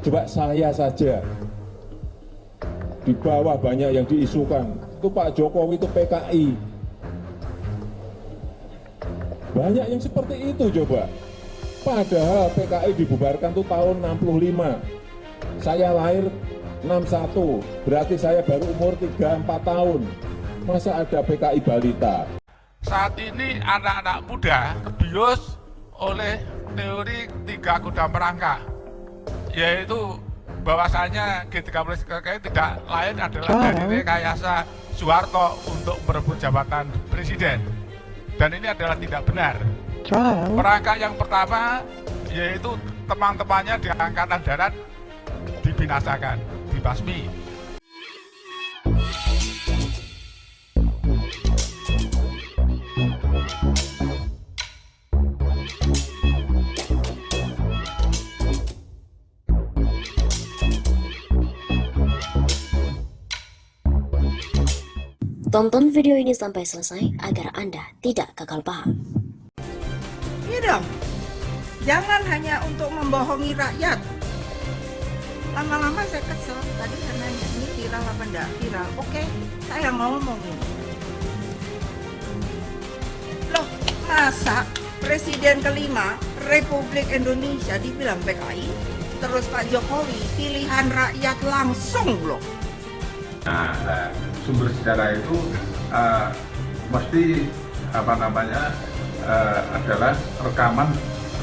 Coba saya saja, di bawah banyak yang diisukan, itu Pak Jokowi itu PKI. Banyak yang seperti itu coba. Padahal PKI dibubarkan tuh tahun 65. Saya lahir 61, berarti saya baru umur 3-4 tahun. Masa ada PKI balita? Saat ini anak-anak muda kebius oleh teori tiga kuda merangkak, yaitu bahwasanya G30 PKI tidak lain adalah dari Rekayasa Soeharto untuk merebut jabatan presiden. Dan ini adalah tidak benar. Merangkak yang pertama yaitu teman-temannya di Angkatan Darat dibinasakan, dibasmi. Tonton video ini sampai selesai agar Anda tidak gagal paham. Iya dong, jangan hanya untuk membohongi rakyat. Lama-lama saya kesel, tadi saya nanya ini viral apa enggak viral. Oke, saya ngomongin. Loh, masa Presiden kelima Republik Indonesia dibilang PKI, terus Pak Jokowi pilihan rakyat langsung loh. Nah, sumber sejarah itu mesti adalah rekaman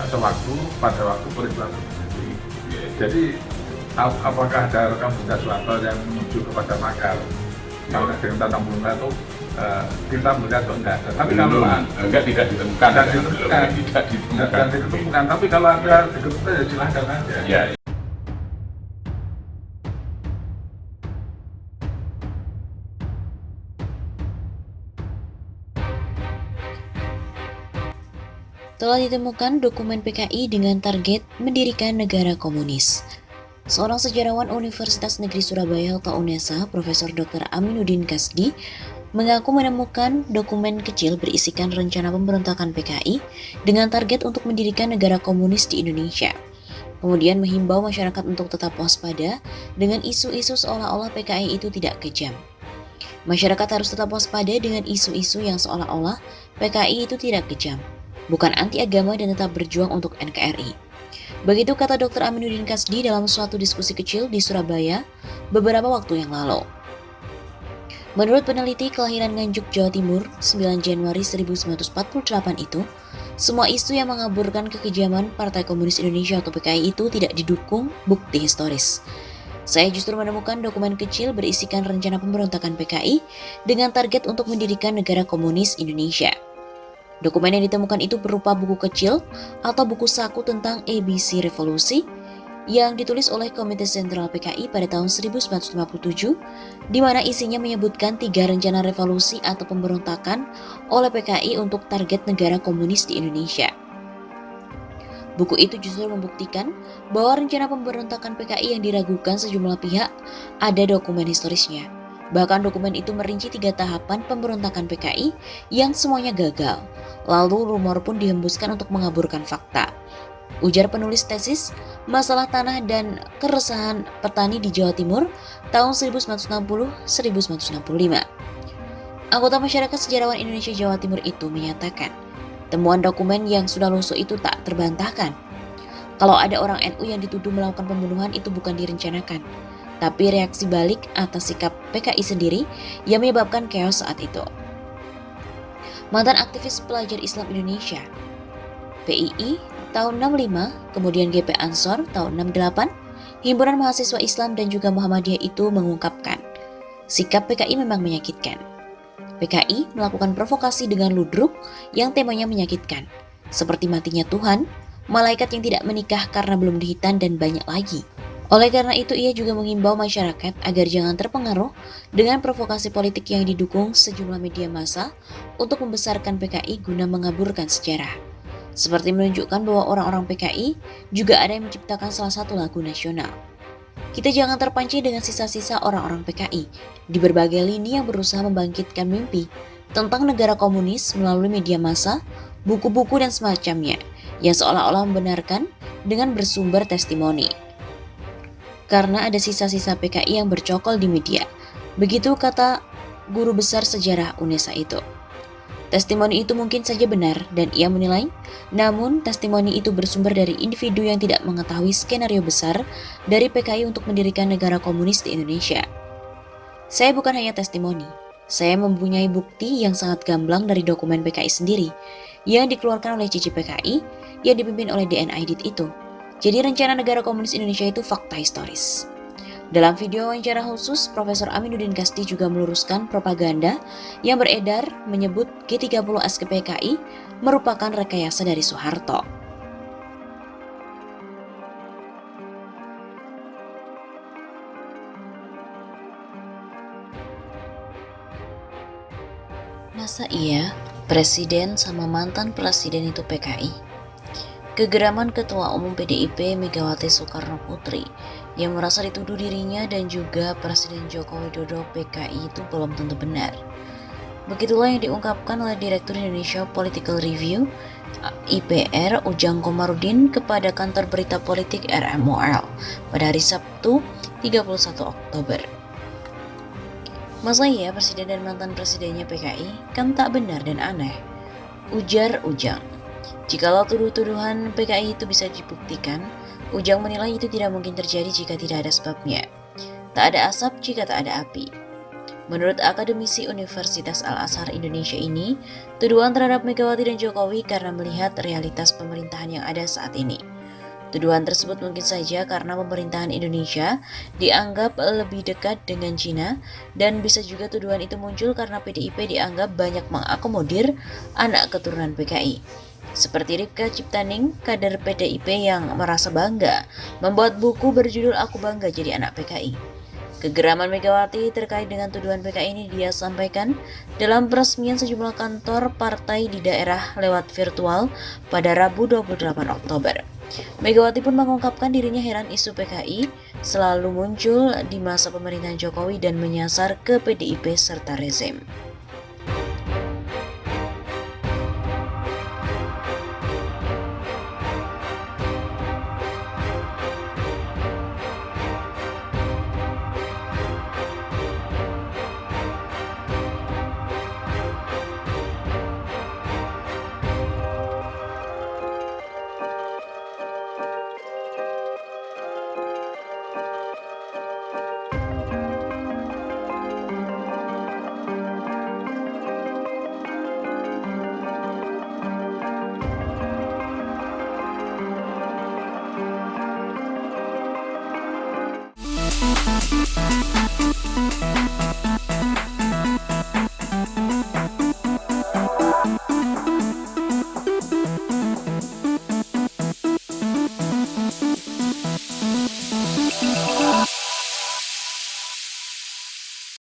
sewaktu pada waktu peristiwa terjadi. Jadi apakah ada rekam jejak Soeharto yang menuju kepada makar? Kalau dengan tanda bunga itu kita melihat enggak. Tapi kalau tidak ditemukan. Tidak ditemukan. Tapi kalau ada ditemukan ya silahkan aja. Ya. Telah ditemukan dokumen PKI dengan target mendirikan negara komunis. Seorang sejarawan Universitas Negeri Surabaya atau UNESA, Profesor Dr. Aminuddin Kasdi, mengaku menemukan dokumen kecil berisikan rencana pemberontakan PKI dengan target untuk mendirikan negara komunis di Indonesia. Kemudian menghimbau masyarakat untuk tetap waspada dengan isu-isu seolah-olah PKI itu tidak kejam. Masyarakat harus tetap waspada dengan isu-isu yang seolah-olah PKI itu tidak kejam, bukan anti agama dan tetap berjuang untuk NKRI. Begitu kata Dr. Aminuddin Kasdi dalam suatu diskusi kecil di Surabaya beberapa waktu yang lalu. Menurut peneliti kelahiran Nganjuk, Jawa Timur, 9 Januari 1948 itu, semua isu yang mengaburkan kekejaman Partai Komunis Indonesia atau PKI itu tidak didukung bukti historis. Saya justru menemukan dokumen kecil berisikan rencana pemberontakan PKI dengan target untuk mendirikan negara komunis Indonesia. Dokumen yang ditemukan itu berupa buku kecil atau buku saku tentang ABC Revolusi yang ditulis oleh Komite Sentral PKI pada tahun 1957, di mana isinya menyebutkan 3 rencana revolusi atau pemberontakan oleh PKI untuk target negara komunis di Indonesia. Buku itu justru membuktikan bahwa rencana pemberontakan PKI yang diragukan sejumlah pihak ada dokumen historisnya. Bahkan dokumen itu merinci 3 tahapan pemberontakan PKI yang semuanya gagal. Lalu rumor pun dihembuskan untuk mengaburkan fakta. Ujar penulis tesis Masalah Tanah dan Keresahan Petani di Jawa Timur tahun 1960-1965. Anggota Masyarakat Sejarawan Indonesia Jawa Timur itu menyatakan, temuan dokumen yang sudah lusuh itu tak terbantahkan. Kalau ada orang NU yang dituduh melakukan pembunuhan itu bukan direncanakan, tapi reaksi balik atas sikap PKI sendiri yang menyebabkan chaos saat itu. Mantan aktivis pelajar Islam Indonesia, PII tahun 65, kemudian GP Ansor tahun 68, Himpunan Mahasiswa Islam dan juga Muhammadiyah itu mengungkapkan, sikap PKI memang menyakitkan. PKI melakukan provokasi dengan ludruk yang temanya menyakitkan, seperti matinya Tuhan, malaikat yang tidak menikah karena belum dihitan dan banyak lagi. Oleh karena itu, ia juga mengimbau masyarakat agar jangan terpengaruh dengan provokasi politik yang didukung sejumlah media massa untuk membesarkan PKI guna mengaburkan sejarah. Seperti menunjukkan bahwa orang-orang PKI juga ada yang menciptakan salah satu lagu nasional. Kita jangan terpancing dengan sisa-sisa orang-orang PKI di berbagai lini yang berusaha membangkitkan mimpi tentang negara komunis melalui media massa, buku-buku dan semacamnya yang seolah-olah membenarkan dengan bersumber testimoni. karena ada sisa-sisa PKI yang bercokol di media. Begitu kata guru besar sejarah UNESA itu. Testimoni itu mungkin saja benar dan ia menilai, namun testimoni itu bersumber dari individu yang tidak mengetahui skenario besar dari PKI untuk mendirikan negara komunis di Indonesia. Saya bukan hanya testimoni, saya mempunyai bukti yang sangat gamblang dari dokumen PKI sendiri yang dikeluarkan oleh Cici PKI yang dipimpin oleh DNIDIT itu. Jadi rencana negara komunis Indonesia itu fakta historis. Dalam video wawancara khusus, Profesor Aminuddin Kasdi juga meluruskan propaganda yang beredar menyebut G30 SKPKI merupakan rekayasa dari Soeharto. Masa iya presiden sama mantan presiden itu PKI? Kegeraman Ketua Umum PDIP Megawati Soekarno Putri yang merasa dituduh dirinya dan juga Presiden Joko Widodo PKI itu belum tentu benar. Begitulah yang diungkapkan oleh Direktur Indonesia Political Review IPR Ujang Komarudin kepada kantor berita politik RMOL pada hari Sabtu 31 Oktober. Masa iya presiden dan mantan presidennya PKI? Kan tak benar dan aneh, ujar Ujang. Jikalau tuduh-tuduhan PKI itu bisa dibuktikan, Ujang menilai itu tidak mungkin terjadi jika tidak ada sebabnya. Tak ada asap jika tak ada api. Menurut akademisi Universitas Al-Azhar Indonesia ini, tuduhan terhadap Megawati dan Jokowi karena melihat realitas pemerintahan yang ada saat ini. Tuduhan tersebut mungkin saja karena pemerintahan Indonesia dianggap lebih dekat dengan Cina, dan bisa juga tuduhan itu muncul karena PDIP dianggap banyak mengakomodir anak keturunan PKI. Seperti Ripka Ciptaning, kader PDIP yang merasa bangga membuat buku berjudul Aku Bangga Jadi Anak PKI. Kegeraman Megawati terkait dengan tuduhan PKI ini dia sampaikan dalam peresmian sejumlah kantor partai di daerah lewat virtual pada Rabu 28 Oktober. Megawati pun mengungkapkan dirinya heran isu PKI selalu muncul di masa pemerintahan Jokowi dan menyasar ke PDIP serta rezim.